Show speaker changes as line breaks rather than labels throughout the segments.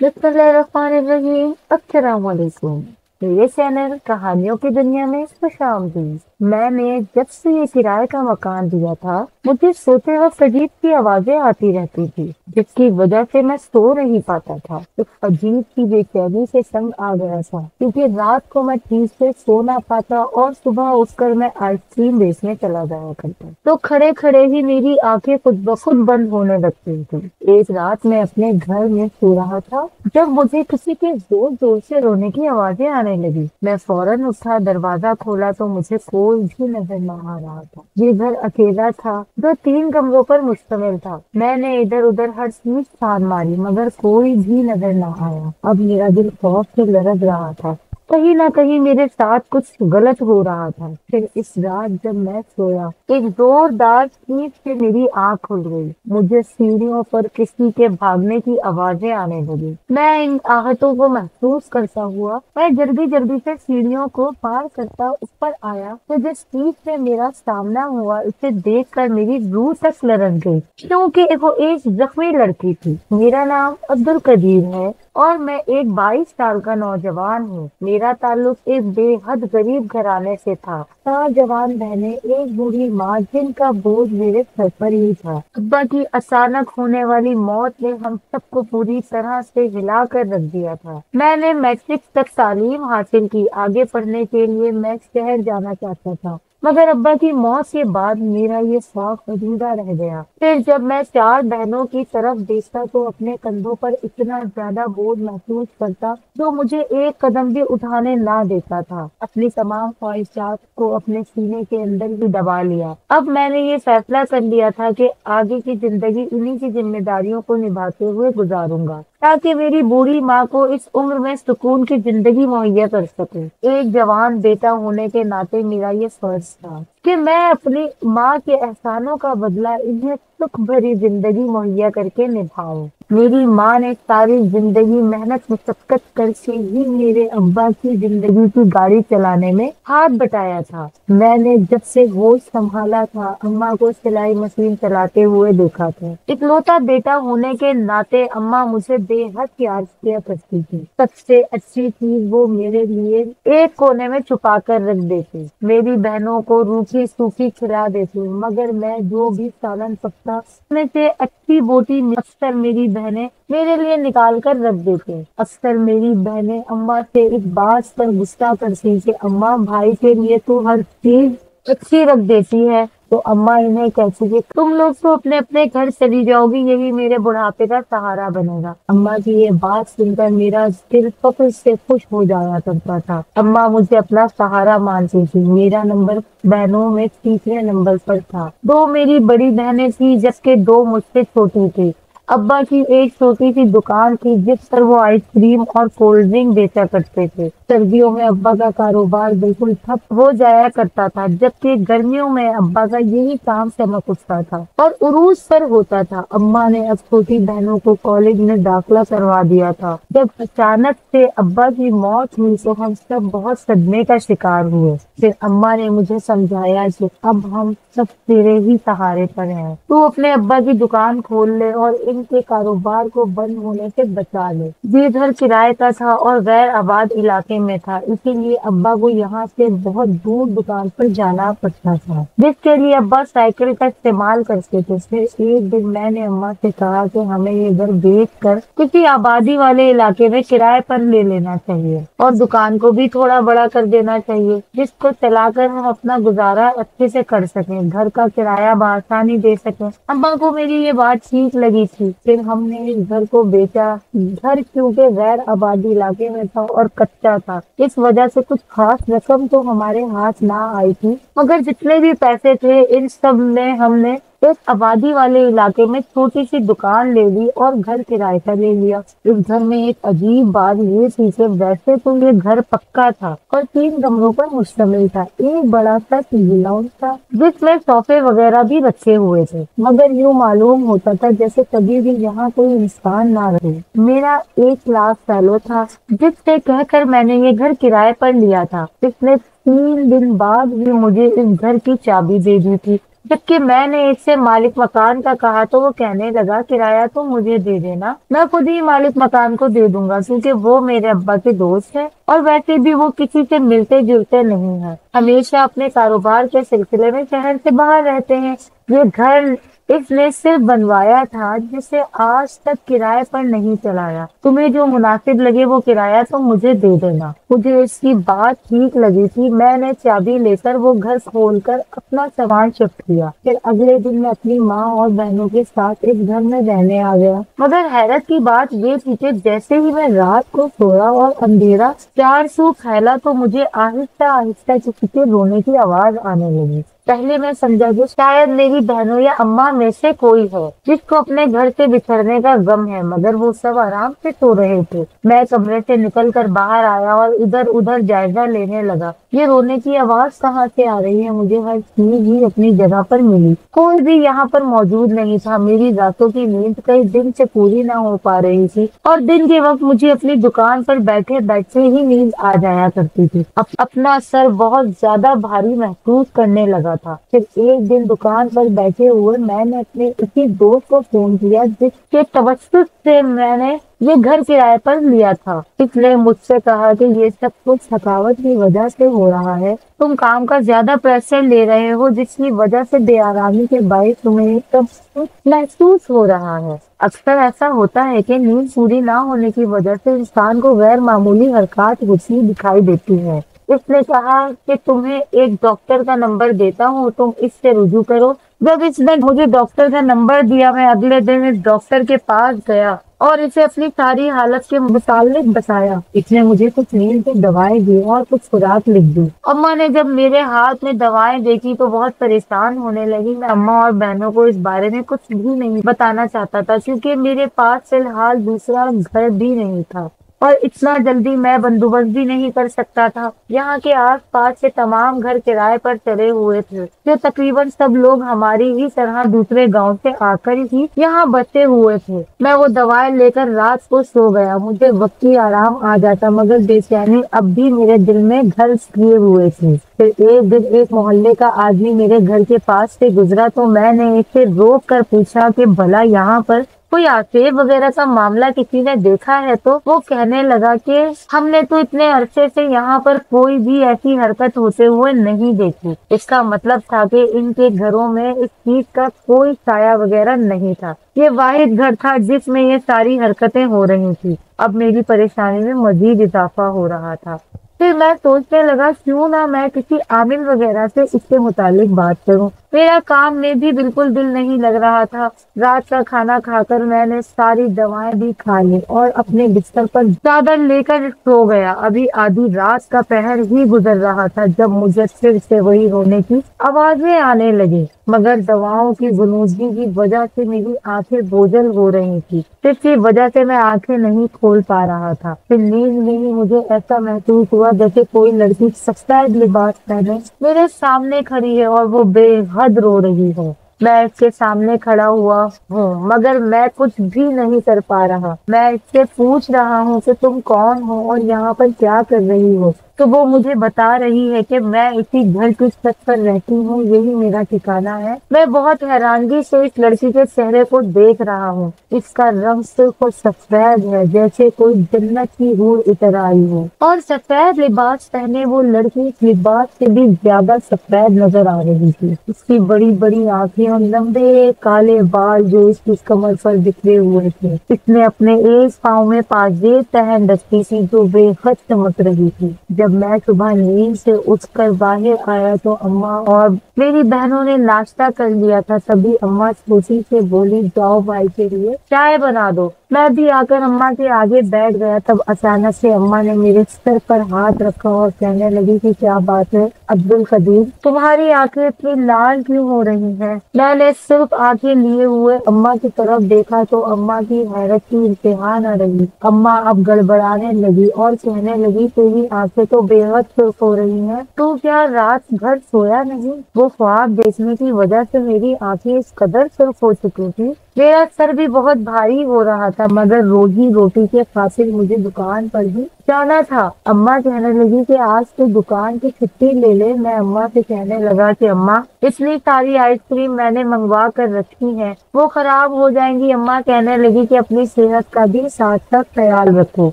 बिस्मिल्लाहिर्रहमानिर्रहीम। अस्सलाम वालेकुम। मेरे चैनल कहानियों की दुनिया में खुश आमदीद। मैंने जब से ये किराए का मकान लिया था, मुझे सोते वक्त अजीब सी आवाजें आती रहती थी, जिसकी वजह से मैं सो नहीं पाता था। एक अजीब सी बेचैनी से संग आ गया था, क्योंकि रात को मैं ठीक से सो ना पाता और सुबह उठकर मैं आइसक्रीम बेचने चला जाया करता, तो खड़े खड़े ही मेरी आंखें खुद ब खुद बंद होने लगती थी। एक रात मैं अपने घर में सो रहा था, जब मुझे किसी के जोर जोर से रोने की आवाजें आने लगी। मैं फौरन उठा, दरवाजा खोला तो मुझे कोई भी नजर न आ रहा था। ये घर अकेला था, जो 3 कमरों पर मुश्तमिल था। मैंने इधर उधर हर चीज छान मारी, मगर कोई भी नजर न आया। अब मेरा दिल खौफ से लरज रहा था, कहीं ना कहीं मेरे साथ कुछ गलत हो रहा था। फिर इस रात जब मैं सोया, एक जोरदार चीख से मेरी आंख खुल गई। मुझे सीढ़ियों पर किसी के भागने की आवाजें आने लगी। मैं इन आहटों को महसूस करता हुआ मैं जल्दी जल्दी से सीढ़ियों को पार करता ऊपर आया, तो जिस चीज से मेरा सामना हुआ, उसे देखकर मेरी रूह तक लरज गई, क्योंकि वो एक जख्मी लड़की थी। मेरा नाम अब्दुल कदीर है और मैं एक 22 साल का नौजवान हूँ। मेरा ताल्लुक एक बेहद गरीब घराने से था। 4 जवान बहनें, एक बूढ़ी माँ, जिनका बोझ मेरे सर पर ही था। अब्बा की अचानक होने वाली मौत ने हम सबको पूरी तरह से हिला कर रख दिया था। मैंने मैट्रिक तक तालीम हासिल की। आगे पढ़ने के लिए मैं शहर जाना चाहता था, मगर अब्बा की मौत के बाद मेरा ये शौक अधूरा रह गया। फिर जब मैं 4 बहनों की तरफ देखता, तो अपने कंधों पर इतना ज्यादा बोझ महसूस करता, जो मुझे एक कदम भी उठाने ना देता था। अपनी तमाम ख्वाहिशात को अपने सीने के अंदर ही दबा लिया। अब मैंने ये फैसला कर लिया था कि आगे की जिंदगी इन्हीं की जिम्मेदारियों को निभाते हुए गुजारूंगा, ताकि मेरी बूढ़ी माँ को इस उम्र में सुकून की जिंदगी मुहैया कर सकूं। एक जवान बेटा होने के नाते मेरा ये फर्ज था कि मैं अपनी माँ के एहसानों का बदला इन्हें सुख भरी जिंदगी मुहैया करके निभाऊं। मेरी माँ ने सारी जिंदगी मेहनत मशक्कत करके ही मेरे अब्बा की जिंदगी की गाड़ी चलाने में हाथ बटाया था। मैंने जब से होश संभाला था, अम्मा को सिलाई मशीन चलाते हुए देखा था। इकलौता बेटा होने के नाते अम्मा मुझे बेहद प्यार किया करती थी। सबसे अच्छी चीज वो मेरे लिए एक कोने में छुपा कर रख देती। मेरी बहनों को रूखी सूखी खिला देती, मगर मैं जो भी सालन पकता, उसमें से अच्छी बोटी अक्सर मेरी बहनें मेरे लिए निकाल कर रख देती। अक्सर मेरी बहनें अम्मा से इस बात पर गुस्सा करती कि अम्मा, भाई के लिए तो हर चीज अच्छी रख देती है, तो अम्मा इन्हें कहती कि तुम लोग तो अपने अपने घर चली जाओगी, यही मेरे बुढ़ापे का सहारा बनेगा। अम्मा की ये बात सुनकर मेरा दिल फख्र से खुश हो जाया करता था। अम्मा मुझे अपना सहारा मानती थी। मेरा नंबर बहनों में तीसरे नंबर पर था। 2 मेरी बड़ी बहनें थी, जबकि 2 मुझसे छोटी थी। अब्बा की एक छोटी सी दुकान थी, जिस पर वो आइसक्रीम और कोल्ड ड्रिंक बेचा करते थे। सर्दियों में अब्बा का कारोबार बिल्कुल ठप हो जाया करता था, जबकि गर्मियों में अब्बा का यही काम चमक उठता था और उरूज पर होता था। अम्मा ने अब छोटी बहनों को कॉलेज में दाखिला करवा दिया था। जब अचानक से अब्बा की मौत हुई, तो हम सब बहुत सदमे का शिकार हुए। फिर अम्मा ने मुझे समझाया कि अब हम सब तेरे ही सहारे पर हैं। तू अपने अब्बा की दुकान खोल ले और इनके कारोबार को बंद होने से बचा ले। ये घर किराए का था और गैर आबाद इलाके में था, इसीलिए अब्बा को यहाँ से बहुत दूर दुकान पर जाना पड़ता था, जिसके लिए अब्बा साइकिल का इस्तेमाल करते थे। फिर एक दिन मैंने अम्मा से कहा कि हमें ये घर बेच कर किसी आबादी वाले इलाके में किराए पर ले लेना चाहिए और दुकान को भी थोड़ा बड़ा कर देना चाहिए, जिसको चलाकर हम अपना गुजारा अच्छे से कर सकें, घर का किराया बआसानी दे सकें। अम्मा को मेरी ये बात ठीक लगी थी। फिर हमने इस घर को बेचा। घर क्योंकि गैर आबादी इलाके में था और कच्चा था, इस वजह से कुछ खास रकम तो हमारे हाथ ना आई थी, मगर जितने भी पैसे थे, इन सब में हमने एक आबादी वाले इलाके में छोटी सी दुकान ले ली और घर किराए पर ले लिया। इस घर में एक अजीब बात ये थी कि वैसे तो ये घर पक्का था और 3 कमरों पर मुश्तमिल था। एक बड़ा सा टीवी लाउंज था, जिसमें सोफे वगैरह भी रखे हुए थे, मगर यूँ मालूम होता था जैसे कभी भी यहाँ कोई इंसान ना रहे। मेरा एक क्लास फेलो था, जिससे कहकर मैंने ये घर किराए पर लिया था। इसने 3 दिन बाद ही मुझे इस घर की चाबी दे दी थी। جبکہ میں نے اس سے مالک مکان کا کہا تو وہ کہنے لگا کرایہ تو مجھے دے دینا، میں خود ہی مالک مکان کو دے دوں گا، کیونکہ وہ میرے ابا کے دوست ہے اور ویسے بھی وہ کسی سے ملتے جلتے نہیں ہیں، ہمیشہ اپنے کاروبار کے سلسلے میں شہر سے باہر رہتے ہیں۔ یہ گھر اس نے صرف بنوایا تھا جسے آج تک کرائے پر نہیں چلایا۔ تمہیں جو مناسب لگے وہ کرایہ تو مجھے دے دینا۔ مجھے اس کی بات ٹھیک لگی تھی، میں نے چابی لے کر وہ گھر کھول کر اپنا سامان شفٹ کیا، پھر اگلے دن میں اپنی ماں اور بہنوں کے ساتھ اس گھر میں رہنے آ گیا۔ مگر حیرت کی بات یہ تھی کہ جیسے ہی میں رات کو سویا اور اندھیرا چار سو پھیلا تو مجھے آہستہ آہستہ کسی کے رونے کی آواز آنے لگی۔ پہلے میں سمجھا کہ شاید میری بہنوں یا اماں میں سے کوئی ہے جس کو اپنے گھر سے بچھڑنے کا غم ہے، مگر وہ سب آرام سے سو رہے تھے۔ میں کمرے سے نکل کر باہر آیا اور ادھر ادھر جائزہ لینے لگا۔ یہ رونے کی آواز کہاں سے آ رہی ہے؟ مجھے ہر چیز ہی اپنی جگہ پر ملی، کوئی بھی یہاں پر موجود نہیں تھا۔ میری راتوں کی نیند کئی دن سے پوری نہ ہو پا رہی تھی اور دن کے وقت مجھے اپنی دکان پر بیٹھے بیٹھے ہی نیند آ جایا کرتی تھی۔ اپنا سر بہت زیادہ بھاری محسوس کرنے لگا تھا۔ پھر ایک دن دکان پر بیٹھے ہوئے میں نے اپنے اسی دوست کو فون کیا جس کے توسط سے میں نے یہ گھر کرائے پر لیا تھا۔ اس نے مجھ سے کہا کہ یہ سب کچھ تھکاوٹ کی وجہ سے ہو رہا ہے، تم کام کا زیادہ پریشر لے رہے ہو جس کی وجہ سے بے آرامی کے باعث تمہیں سب کچھ محسوس ہو رہا ہے۔ اکثر ایسا ہوتا ہے کہ نیند پوری نہ ہونے کی وجہ سے انسان کو غیر معمولی حرکات ہوتی دکھائی دیتی ہیں۔ اس نے کہا کہ تمہیں ایک ڈاکٹر کا نمبر دیتا ہوں، تم اس سے رجوع کرو۔ جب اس نے مجھے ڈاکٹر کا نمبر دیا، میں اگلے دن اس ڈاکٹر کے پاس گیا اور اسے اپنی ساری حالت کے متعلق بتایا۔ اس نے مجھے کچھ نیند کی دوائیں دی اور کچھ خوراک لکھ دی۔ اماں نے جب میرے ہاتھ میں دوائیں دیکھی تو بہت پریشان ہونے لگی۔ میں اماں اور بہنوں کو اس بارے میں کچھ بھی نہیں بتانا چاہتا تھا کیونکہ میرے پاس فی الحال دوسرا گھر بھی نہیں تھا اور اتنا جلدی میں بندوبست بھی نہیں کر سکتا تھا۔ یہاں کے آس پاس کے تمام گھر کرائے پر چلے ہوئے تھے، جو تقریباً سب لوگ ہماری ہی طرح دوسرے گاؤں سے آ کر ہی یہاں بسے ہوئے تھے۔ میں وہ دوائیں لے کر رات کو سو گیا، مجھے وقتی آرام آ جاتا مگر بے چینی اب بھی میرے دل میں گھر کیے ہوئے تھی۔ پھر ایک دن ایک محلے کا آدمی میرے گھر کے پاس سے گزرا تو میں نے اسے روک کر پوچھا کہ بھلا یہاں پر کوئی آسیب وغیرہ کا معاملہ کسی نے دیکھا ہے؟ تو وہ کہنے لگا کہ ہم نے تو اتنے عرصے سے یہاں پر کوئی بھی ایسی حرکت ہوتے ہوئے نہیں دیکھی۔ اس کا مطلب تھا کہ ان کے گھروں میں اس چیز کا کوئی سایہ وغیرہ نہیں تھا، یہ واحد گھر تھا جس میں یہ ساری حرکتیں ہو رہی تھی۔ اب میری پریشانی میں مزید اضافہ ہو رہا تھا۔ پھر میں سوچنے لگا کیوں نہ میں کسی عامل وغیرہ سے اس کے متعلق بات کروں۔ میرا کام میں بھی بالکل دل نہیں لگ رہا تھا۔ رات کا کھانا کھا کر میں نے ساری دوائیں بھی کھا لی اور اپنے بستر پر چادر لے کر سو گیا۔ ابھی آدھی رات کا پہر ہی گزر رہا تھا جب مجھے پھر سے وہی رونے کی آوازیں آنے لگی، مگر دواؤں کی غنودگی کی وجہ سے میری آنکھیں بوجھل ہو رہی تھی، جس کی وجہ سے میں آنکھیں نہیں کھول پا رہا تھا۔ پھر نیند میں ہی مجھے ایسا محسوس ہوا جیسے کوئی لڑکی سفید لباس پہنے میرے سامنے کھڑی ہے اور وہ بے حد رو رہی ہے۔ میں اس کے سامنے کھڑا ہوا ہوں مگر میں کچھ بھی نہیں کر پا رہا۔ میں اس سے پوچھ رہا ہوں کہ تم کون ہو اور یہاں پر کیا کر رہی ہو، تو وہ مجھے بتا رہی ہے کہ میں اسی گھر کی چھت پر رہتی ہوں، یہی میرا ٹھکانہ ہے۔ میں بہت حیرانگی سے اس لڑکی کے چہرے کو دیکھ رہا ہوں۔ اس کا رنگ صرف سفید ہے جیسے کوئی جنت کی حور اتر آئی ہو، اور سفید لباس پہنے وہ لڑکی اس لباس سے بھی زیادہ سفید نظر آ رہی تھی۔ اس کی بڑی بڑی آنکھیں اور لمبے کالے بال جو اس کی کمر پر بکھرے ہوئے تھے۔ اس نے اپنے ایک پاؤں میں پاجیب پہن رکھی تھی جو بے حد چمک رہی تھی۔ جب میں صبح نیند سے اٹھ کر باہر آیا تو اماں اور میری بہنوں نے ناشتہ کر لیا تھا۔ تبھی اماں چھوٹی سے بولی جاؤ بھائی کے لیے چائے بنا دو۔ میں بھی آ کر اماں کے آگے بیٹھ گیا۔ تب اچانک سے اماں نے میرے سر پر ہاتھ رکھا اور کہنے لگی کہ کیا بات ہے عبد القدیر، تمہاری آنکھیں اتنی لال کیوں ہو رہی ہیں؟ میں نے صرف آنکھیں لیے ہوئے اماں کی طرف دیکھا تو اماں کی حیرت کی انتہا نہ رہی۔ اماں اب گڑبڑانے لگی اور کہنے لگی تیری آنکھیں تو بے حد سرخ ہو رہی ہیں، تو کیا رات بھر سویا نہیں؟ وہ خواب دیکھنے کی وجہ سے میری آنکھیں اس قدر سرخ ہو چکی تھی میرا سر بھی بہت بھاری ہو رہا تھا، مگر روزی روٹی کے خاطر مجھے دکان پر بھی جانا تھا۔ اماں کہنے لگی کہ آج تو دکان کی چھٹی لے لے۔ میں اماں سے کہنے لگا کہ اماں، اتنی ساری آئس کریم میں نے منگوا کر رکھی ہیں، وہ خراب ہو جائیں گی۔ اماں کہنے لگی کہ اپنی صحت کا بھی ساتھ ساتھ خیال رکھو۔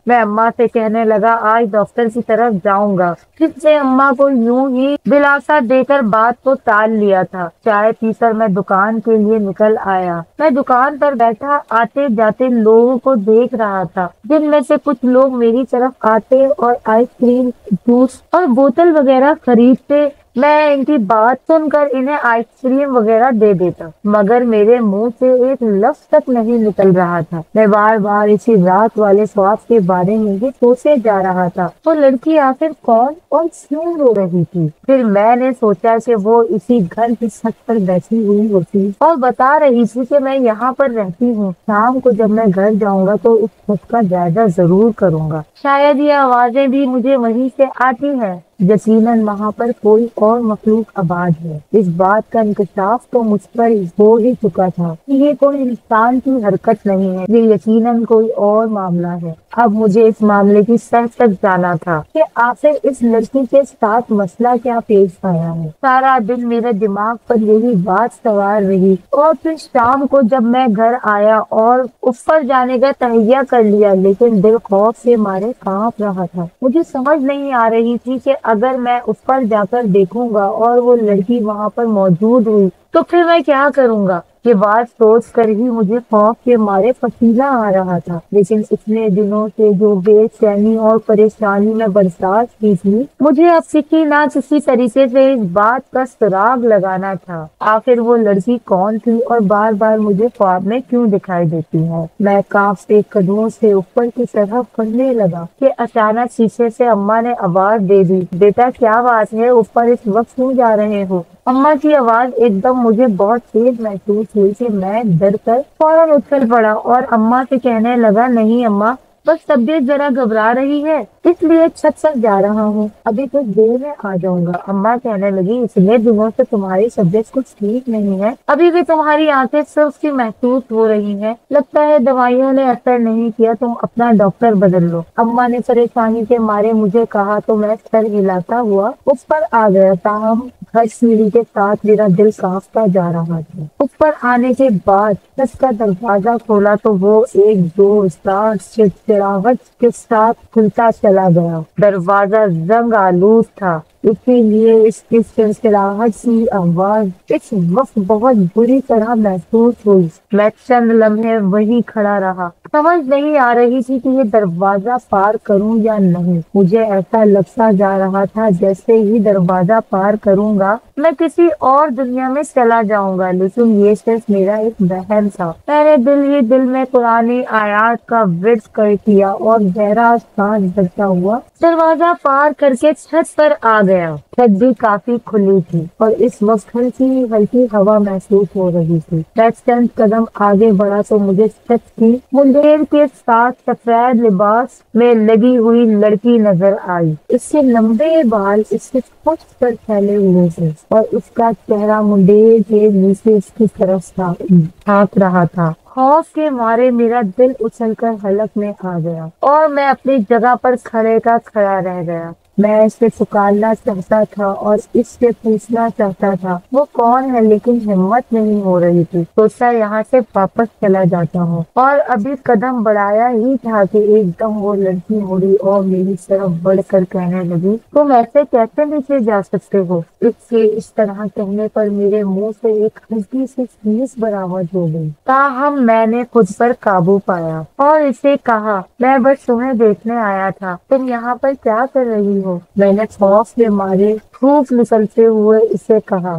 میں اماں سے کہنے لگا آج ڈاکٹر کی طرف جاؤں گا، جس نے اماں کو یوں ہی دلاسا دے کر بات کو ٹال لیا تھا۔ چائے پی کر میں دکان کے لیے نکل آیا۔ میں دکان پر بیٹھا آتے جاتے لوگوں کو دیکھ رہا تھا، جن میں سے کچھ لوگ میری طرف آتے اور آئس کریم، جوس اور بوتل وغیرہ خریدتے۔ میں ان کی بات سن کر انہیں آئس کریم وغیرہ دے دیتا، مگر میرے منہ سے ایک لفظ تک نہیں نکل رہا تھا۔ میں بار بار اسی رات والے خواب کے بارے میں ہی سوچے جا رہا تھا، وہ لڑکی آخر کون اور کیوں رو رہی تھی۔ پھر میں نے سوچا کہ وہ اسی گھر کی چھت پر بیٹھی ہوئی ہوتی اور بتا رہی تھی کہ میں یہاں پر رہتی ہوں، شام کو جب میں گھر جاؤں گا تو اس چھت کا جائزہ ضرور کروں گا، شاید یہ آوازیں بھی مجھے وہیں سے آتی ہیں۔ یقیناً وہاں پر کوئی اور مخلوق آباد ہے۔ اس بات کا انکشاف تو مجھ پر ہو ہی چکا تھا کہ یہ کوئی انسان کی حرکت نہیں ہے، یہ یقیناً کوئی اور معاملہ ہے۔ اب مجھے اس معاملے کی تہ تک جانا تھا کہ آخر اس لڑکی کے ساتھ مسئلہ کیا پیش آیا ہے۔ سارا دن میرے دماغ پر یہی بات سوار رہی، اور پھر شام کو جب میں گھر آیا اور اوپر جانے کا تہیہ کر لیا، لیکن دل خوف سے مارے کانپ رہا تھا۔ مجھے سمجھ نہیں آ رہی تھی کہ اگر میں اوپر جا کر دیکھوں گا اور وہ لڑکی وہاں پر موجود ہوئی تو پھر میں کیا کروں گا۔ یہ بات سوچ کر ہی مجھے خوف کے مارے پسینہ آ رہا تھا، لیکن اتنے دنوں سے جو بے چینی اور پریشانی میں برداشت کی تھی، مجھے اب کسی نہ کسی طریقے سے اس بات کا سراغ لگانا تھا۔ آخر وہ لڑکی کون تھی اور بار بار مجھے خواب میں کیوں دکھائی دیتی ہے۔ میں کانپتے قدموں سے اوپر کی طرف بڑھنے لگا کہ اچانک پیچھے سے اماں نے آواز دے دی، بیٹا کیا بات ہے، اوپر اس وقت کیوں جا رہے ہو؟ اماں کی آواز ایک دم مجھے بہت تیز محسوس ہوئی کہ میں ڈر کر فوراً اچھل پڑا اور اماں سے کہنے لگا نہیں اماں، بس طبیعت ذرا گھبرا رہی ہے، اس لیے چھت پر جا رہا ہوں، ابھی کچھ دیر میں آ جاؤں گا۔ اماں کہنے لگی اتنے دنوں سے تمہاری طبیعت کچھ ٹھیک نہیں ہے، ابھی بھی تمہاری آنکھیں سرخ سی محسوس ہو رہی ہیں، لگتا ہے دوائیوں نے اثر نہیں کیا، تم اپنا ڈاکٹر بدل لو۔ اماں نے پریشانی کے مارے مجھے کہا تو میں سر ہلاتا ہوا اوپر آ گیا، تاہم ہر سیڑھی کے ساتھ میرا دل کانپتا جا رہا تھا۔ اوپر آنے کے بعد چھت کا دروازہ کھولا تو وہ ایک زوردار چڑچڑاہٹ کے ساتھ کھلتا چلا گیا۔ دروازہ زنگ آلود تھا، اسی لیے اس کی چڑچڑاہٹ کی آواز اس وقت بہت بری طرح محسوس ہوئی۔ میں چند لمحے وہیں کھڑا رہا، سمجھ نہیں آ رہی تھی کہ یہ دروازہ پار کروں یا نہیں۔ مجھے ایسا لگتا جا رہا تھا جیسے ہی دروازہ پار کروں گا میں کسی اور دنیا میں چلا جاؤں گا، لیکن یہ صرف میرا ایک وہم تھا۔ میں نے دل ہی دل میں قرآنی آیات کا ورد کر دیا اور گہرا سانس بھرتا ہوا دروازہ پار کر کے چھت پر آ گیا۔ چھت بھی کافی کھلی تھی اور اس وقت ہلکی ہلکی ہوا محسوس ہو رہی تھی۔ میں چند قدم آگے بڑھا تو مجھے چھت کی مندر کے ساتھ سفید لباس میں لگی ہوئی لڑکی نظر آئی۔ اس کے لمبے بال اس کے پشت پر پھیلے ہوئے تھے اور اس کا چہرہ منڈیر کے نیچے اس کی طرف جھانک رہا تھا۔ خوف کے مارے میرا دل اچھل کر حلق میں آ گیا اور میں اپنی جگہ پر کھڑے کا کھڑا رہ گیا۔ میں اسے پکارنا چاہتا تھا اور اس سے پوچھنا چاہتا تھا وہ کون ہے، لیکن ہمت نہیں ہو رہی تھی۔ سوچا یہاں سے واپس چلا جاتا ہوں، اور ابھی قدم بڑھایا ہی تھا کہ ایک دم وہ لڑکی مڑی اور میری طرف بڑھ کر کہنے لگی تم ایسے کیسے نیچے جا سکتے ہو؟ اس طرح کہنے پر میرے منہ سے ایک ہلکی سی چیز برآمد ہو گئی، تاہم میں نے خود پر قابو پایا اور اسے کہا میں بس تمہیں دیکھنے آیا تھا، تم یہاں پر کیا کر رہی ہو؟ میں نے خوف کے مارے تھوک نکلتے ہوئے اسے کہا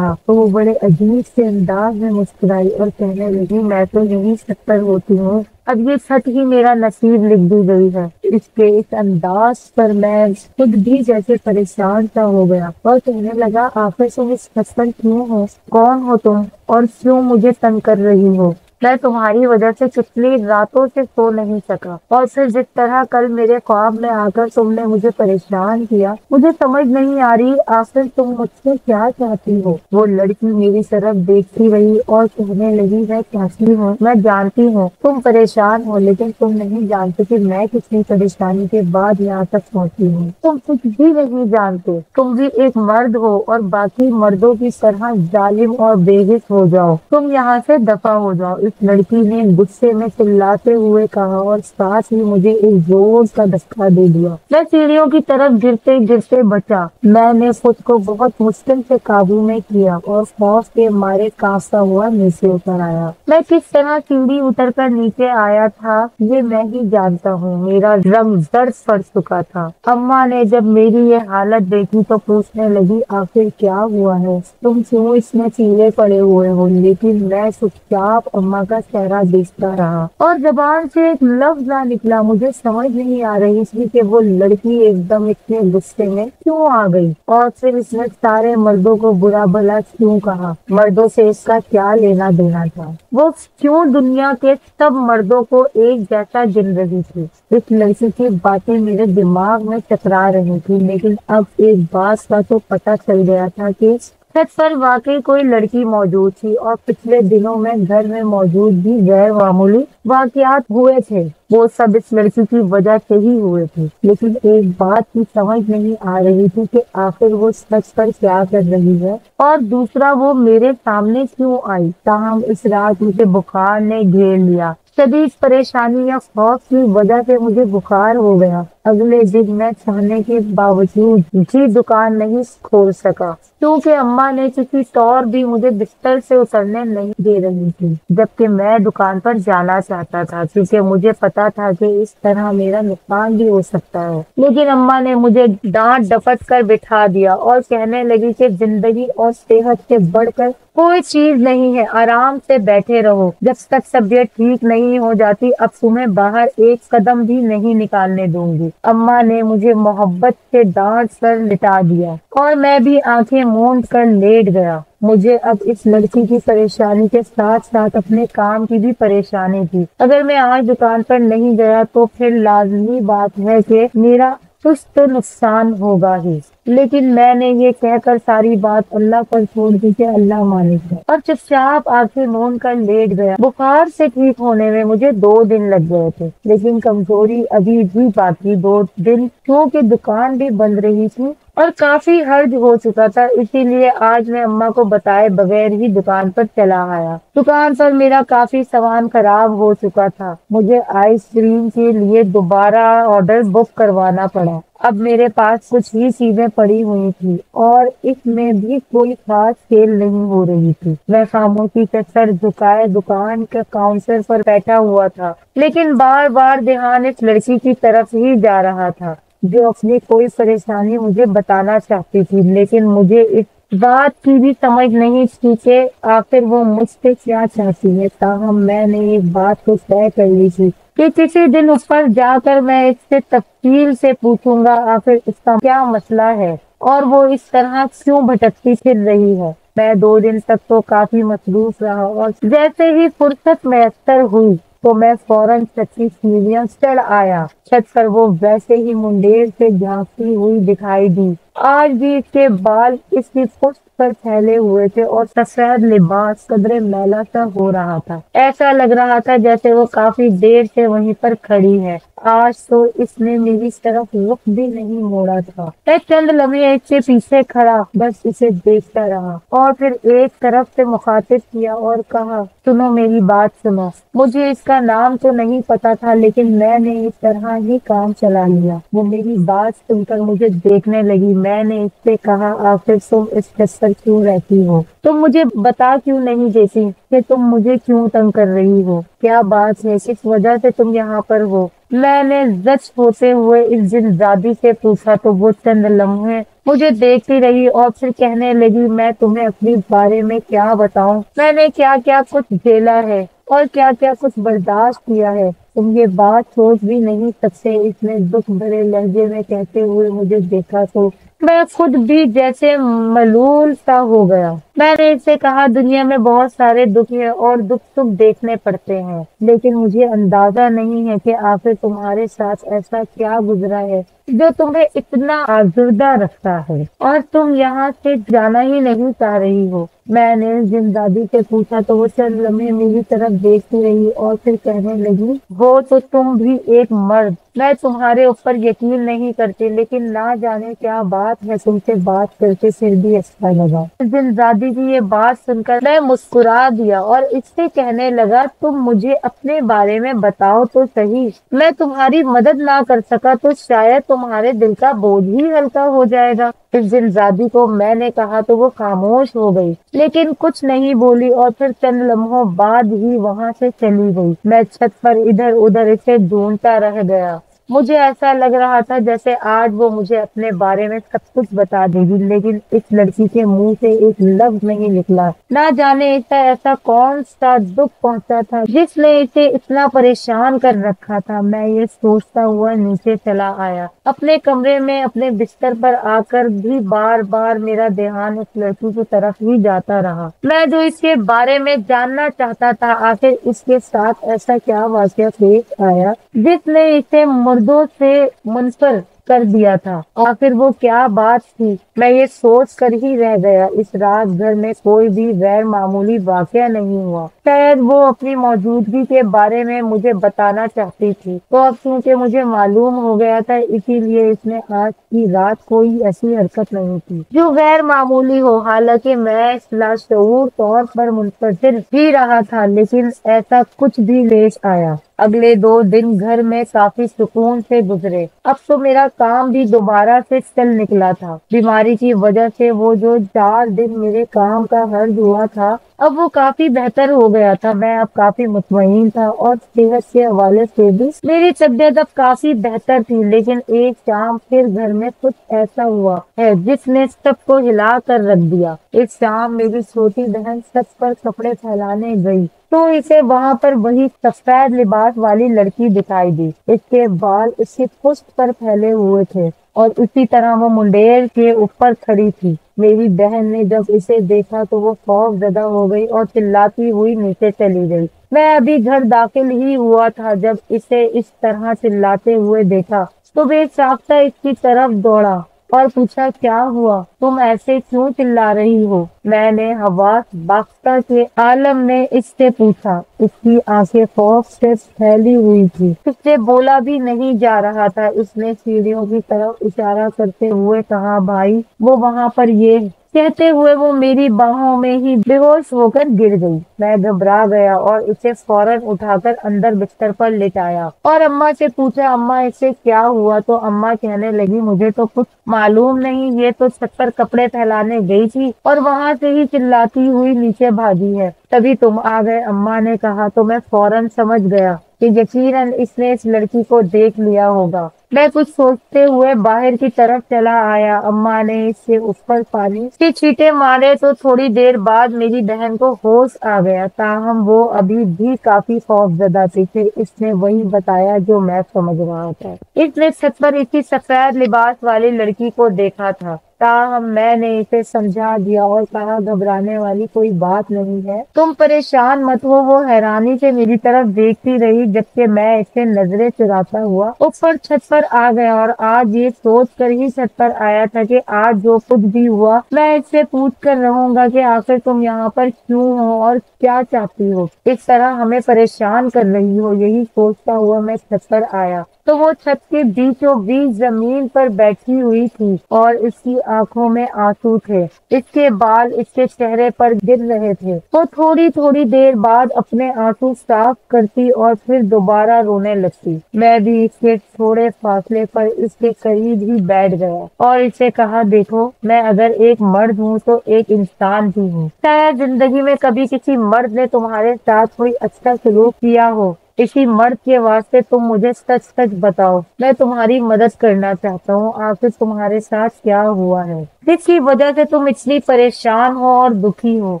تو وہ بڑے عجیب سے انداز میں مسکرائی اور کہنے لگی میں تو یہی چھت پر ہوتی ہوں، اب یہ چھت ہی میرا نصیب لکھ دی گئی ہے۔ اس کے اس انداز پر میں خود بھی جیسے پریشان سا ہو گیا اور کہنے لگا آخر تم اس چھت پر کیوں ہو؟ کون ہو تم اور کیوں مجھے تنگ کر رہی ہو؟ मैं तुम्हारी वजह से कितनी रातों से सो नहीं सका, और फिर जिस तरह कल मेरे ख्वाब में आकर तुमने मुझे परेशान किया, मुझे समझ नहीं आ रही आखिर तुम मुझसे क्या चाहती हो। वो लड़की मेरी तरफ देखती रही और कहने लगी, मैं कैसी हूँ, मैं जानती हूँ तुम परेशान हो, लेकिन तुम नहीं जानते कि मैं कितनी परेशानी के बाद यहाँ तक पहुँची हूँ। तुम कुछ भी नहीं जानते, तुम भी एक मर्द हो और बाकी मर्दों की तरह जालिम और बेहिस हो जाओ। तुम यहाँ से दफा हो जाओ, इस लड़की ने गुस्से में चिल्लाते हुए कहा और साथ ही मुझे एक जोर का धक्का दे दिया। मैं सीढ़ियों की तरफ गिरते गिरते बचा। मैंने खुद को बहुत मुश्किल से काबू में किया और खौफ के मारे कांपता हुआ नीचे उतर आया। मैं किस तरह सीढ़ी उतरकर नीचे आया था ये मैं ही जानता हूँ। मेरा रंग दर्द पड़ चुका था। अम्मा ने जब मेरी ये हालत देखी तो पूछने लगी, आखिर क्या हुआ है, तुम क्यों इसमें चीरे पड़े हुए हो। लेकिन मैं चुपचाप अम्मा का चेहरा देखता रहा और जबान से एक लफ्ज ना निकला। मुझे समझ नहीं आ रही थी कि वो लड़की एकदम इतने गुस्से में क्यों आ गई और फिर इसने सारे मर्दों को बुरा भला क्यों कहा। मर्दों से इसका क्या लेना देना था। वो क्यों दुनिया के सब मर्दों को एक जैसा गिन रही थी। इस लड़की की बातें मेरे दिमाग में टकरा रही थी, लेकिन अब एक बात का तो पता चल गया था कि छत पर वाकई कोई लड़की मौजूद थी और पिछले दिनों में घर में मौजूद भी गैर मामूली वाकयात हुए थे। वो सब इस लड़की की वजह से ही हुए थे, लेकिन एक बात की समझ नहीं आ रही थी कि आखिर वो छत पर क्या कर रही है और दूसरा वो मेरे सामने क्यों आई। ताहम इस रात मुझे बुखार ने घेर लिया। शदीद परेशानी या खौफ की वजह से मुझे बुखार हो गया। अगले दिन मैं चाहने के बावजूद भी दुकान नहीं खोल सका, क्योंकि अम्मा ने किसी तौर भी मुझे बिस्तर से उतरने नहीं दे रही थी, जबकि मैं दुकान पर जाना चाहता था, क्योंकि मुझे पता था कि इस तरह मेरा नुकसान भी हो सकता है। लेकिन अम्मा ने मुझे डांट डपट कर बिठा दिया और कहने लगी कि जिंदगी और सेहत से बढ़कर कोई चीज नहीं है, आराम से बैठे रहो, जब तक तबीयत ठीक नहीं हो जाती अब तुम्हें बाहर एक कदम भी नहीं निकालने दूंगी। अम्मा ने मुझे मोहब्बत से डांट कर लिटा दिया और मैं भी आंखें मूंद कर लेट गया। मुझे अब इस लड़की की परेशानी के साथ साथ अपने काम की भी परेशानी थी। अगर मैं आज दुकान पर नहीं गया तो फिर लाजमी बात है कि मेरा कुछ तो नुकसान होगा ही। लेकिन मैंने ये कहकर सारी बात अल्लाह पर छोड़ दी कि अल्लाह मालिक है, और चुपचाप आंखें मूंद कर लेट गया। बुखार से ठीक होने में मुझे 2 दिन लग गए थे, लेकिन कमजोरी अभी भी बाकी 2 दिन, क्योंकि दुकान भी बंद रही थी और काफी हर्ज हो चुका था। इसीलिए आज मैं अम्मा को बताए बगैर ही दुकान पर चला आया। दुकान पर मेरा काफी सामान खराब हो चुका था। मुझे आइसक्रीम के लिए दोबारा ऑर्डर बुक करवाना पड़ा। अब मेरे पास कुछ ही चीजें पड़ी हुई थी और इसमें भी कोई खास सेल नहीं हो रही थी। मैं खामोशी से सर झुकाए दुकान के काउंटर पर बैठा हुआ था, लेकिन बार बार ध्यान इस लड़की की तरफ ही जा रहा था जो अपनी कोई परेशानी मुझे बताना चाहती थी। लेकिन मुझे इस बात की भी समझ नहीं थी कि आखिर वो मुझसे क्या चाहती है। ताहम मैंने एक बात तो तय कर ली थी कि किसी दिन ऊपर जाकर मैं इससे तफसील से पूछूंगा आखिर इसका क्या मसला है और वो इस तरह क्यों भटकती फिर रही है। मैं 2 दिन तक तो काफी मसरूफ रहा और जैसे ही फुर्सत मैसर हुई तो मैं फौरन छत की सीढ़ियां चढ़ आया। छत पर वो वैसे ही मुंडेर से झांकती हुई दिखाई दी। आज भी इसके बाल इसकी पुष्ट पर फैले हुए थे और सफेद लिबास कदरे मैला सा हो रहा था। ऐसा लग रहा था जैसे वो काफी देर से वहीं पर खड़ी है। आज तो इसने मेरी तरफ रुख भी नहीं मोड़ा था। मैं चंद लम्हे इसके पीछे खड़ा बस इसे देखता रहा और फिर एक तरफ से मुखातिब किया और कहा, सुनो मेरी बात सुनो। मुझे इसका नाम तो नहीं पता था, लेकिन मैंने इस तरह ही काम चला लिया। वो मेरी बात सुनकर मुझे देखने लगी। मैंने इससे कहा, आखिर तुम इस छत पर क्यों रहती हो? तुम मुझे बता क्यों नहीं देती कि तुम मुझे क्यों तंग कर रही हो? क्या बात है, किस वजह से तुम यहाँ पर हो? मैंने जज होते हुए इस जिनजादी से पूछा तो वो चंद लम्हे मुझे देखती रही और फिर कहने लगी, मैं तुम्हें अपने बारे में क्या बताऊं? मैंने क्या क्या कुछ झेला है और क्या क्या कुछ बर्दाश्त किया है, तुम ये बात सोच भी नहीं सकते। इसने दुख भरे लहजे में कहते हुए मुझे देखा तो मैं खुद भी जैसे मलूल सा हो गया। میں نے इससे कहा दुनिया में बहुत सारे दुख है और दुख सुख देखने पड़ते हैं, लेकिन मुझे अंदाजा नहीं है कि आखिर तुम्हारे साथ ऐसा क्या गुजरा है जो तुम्हें इतना आजुर्दा रखता है और तुम यहाँ से जाना ही नहीं चाह रही हो। मैंने जिंदादी से पूछा तो वो चंद लम्हे मेरी तरफ देखती रही और फिर कहने लगी, हो तो तुम भी एक मर्द, मैं तुम्हारे ऊपर यकीन नहीं करती, लेकिन ना जाने क्या बात है, तुमसे बात करके फिर भी अच्छा लगा। जिंदादी की ये बात सुनकर मैं मुस्कुरा दिया और इससे कहने लगा, तुम मुझे अपने बारे में बताओ तो सही, मैं तुम्हारी मदद ना कर सका तो शायद तुम्हारे दिल का बोझ ही हल्का हो जाएगा। इस जिंदादी को मैंने कहा तो वो खामोश हो गई, लेकिन कुछ नहीं बोली और फिर चंद लम्हों बाद ही वहां से चली गई। मैं छत पर इधर उधर इसे ढूंढता रह गया। मुझे ऐसा लग रहा था जैसे आज वो मुझे अपने बारे में सब कुछ बता देगी, लेकिन इस लड़की के मुंह से एक लफ्ज नहीं निकला। ना जाने इसे ऐसा कौन सा दुख पहुंचा था जिसने इसे इतना परेशान कर रखा था। मैं ये सोचता हुआ नीचे चला आया। अपने कमरे में अपने बिस्तर पर आकर भी बार बार मेरा ध्यान उस लड़की की तरफ ही जाता रहा। मैं जो इसके बारे में जानना चाहता था, आखिर इसके साथ ऐसा क्या वाकया पेश आया जिसने इसे मुर्दों से मुनफर कर दिया था। आखिर वो क्या बात थी, मैं ये सोच कर ही रह गया। इस रात घर में कोई भी गैर मामूली वाकया नहीं हुआ। शायद वो अपनी मौजूदगी के बारे में मुझे बताना चाहती थी, तो अब क्योंकि मुझे मालूम हो गया था, इसीलिए इसने आज की रात कोई ऐसी हरकत नहीं की जो गैर मामूली हो। हालांकि मैं लाशऊर तौर पर मुंतजिर ही रहा था, लेकिन ऐसा कुछ भी पेश आया। अगले 2 दिन घर में काफी सुकून से गुजरे। अब तो मेरा काम भी दोबारा से चल निकला था। बीमारी की वजह से वो जो 4 दिन मेरे काम का हर्ज हुआ था, अब वो काफी बेहतर हो गया था। मैं अब काफी मुतमईन था और सेहत के हवाले से भी मेरी तबीयत अब काफी बेहतर थी। लेकिन एक शाम फिर घर में कुछ ऐसा हुआ है जिसने सबको हिला कर रख दिया। एक शाम मेरी छोटी बहन छत पर कपड़े फैलाने गई तो इसे वहां पर वही सफेद लिबास वाली लड़की दिखाई दी। इसके बाल इसकी पुष्ट पर फैले हुए थे और उसी तरह वो मुंडेर के ऊपर खड़ी थी। मेरी बहन ने जब इसे देखा तो वो खौफजदा हो गई और चिल्लाती हुई नीचे चली गई। मैं अभी घर दाखिल ही हुआ था जब इसे इस तरह चिल्लाते हुए देखा तो बेसाख्ता इसकी तरफ दौड़ा और पूछा, क्या हुआ, तुम ऐसे क्यों चिल्ला रही हो? मैंने हवास बाख्ता के आलम ने इससे पूछा। इसकी आंखें खौफ से फैली हुई थी, इससे बोला भी नहीं जा रहा था। इसने सीढ़ियों की तरफ इशारा करते हुए कहा, भाई वो वहां पर ये। कहते हुए वो मेरी बाहों में ही बेहोश होकर गिर गई। मैं घबरा गया और इसे फौरन उठाकर अंदर बिस्तर पर लेटाया और अम्मा से पूछा, अम्मा इसे क्या हुआ? तो अम्मा कहने लगी, मुझे तो कुछ मालूम नहीं, ये तो छत पर कपड़े फैलाने गई थी और वहां से ही चिल्लाती हुई नीचे भागी है, तभी तुम आ गए। अम्मा ने कहा तो मैं फौरन समझ गया कि यकीनन इसने इस लड़की को देख लिया होगा। मैं कुछ सोचते हुए बाहर की तरफ चला आया। अम्मा ने इससे ऊपर पानी के छींटे मारे तो थोड़ी देर बाद मेरी बहन को होश आ गया। ताहम वो अभी भी काफी खौफजदा थी। फिर इसने वही बताया जो मैं समझ रहा था। इसने छत पर इसी सफेद लिबास वाली लड़की को देखा था। ताहम मैंने इसे समझा दिया और कहा, घबराने वाली कोई बात नहीं है, तुम परेशान मत हो। वो हैरानी से मेरी तरफ देखती रही जबकि मैं इसे नजरें चुराता हुआ ऊपर छत पर आ गया और आज ये सोच कर ही छत पर आया था कि आज जो कुछ भी हुआ मैं इससे पूछ कर रहूंगा कि आखिर तुम यहाँ पर क्यों हो और क्या चाहती हो, इस तरह हमें परेशान कर रही हो। यही सोचता हुआ मैं छत पर आया तो वो छत के बीचों बीच जमीन पर बैठी हुई थी और इसकी आंखों में आंसू थे। इसके बाल इसके चेहरे पर गिर रहे थे। वो थोड़ी थोड़ी देर बाद अपने आंसू साफ करती और फिर दोबारा रोने लगती। मैं भी इसके थोड़े फासले पर इसके करीब ही बैठ गया और इसे कहा, देखो मैं अगर एक मर्द हूँ तो एक इंसान भी हूँ। शायद जिंदगी में कभी किसी मर्द ने तुम्हारे साथ कोई अच्छा सलूक किया हो। इसी मर्द के वास्ते तुम मुझे सच सच बताओ, मैं तुम्हारी मदद करना चाहता हूँ। आखिर तुम्हारे साथ क्या हुआ है जिसकी वजह से तुम इतनी परेशान हो और दुखी हो?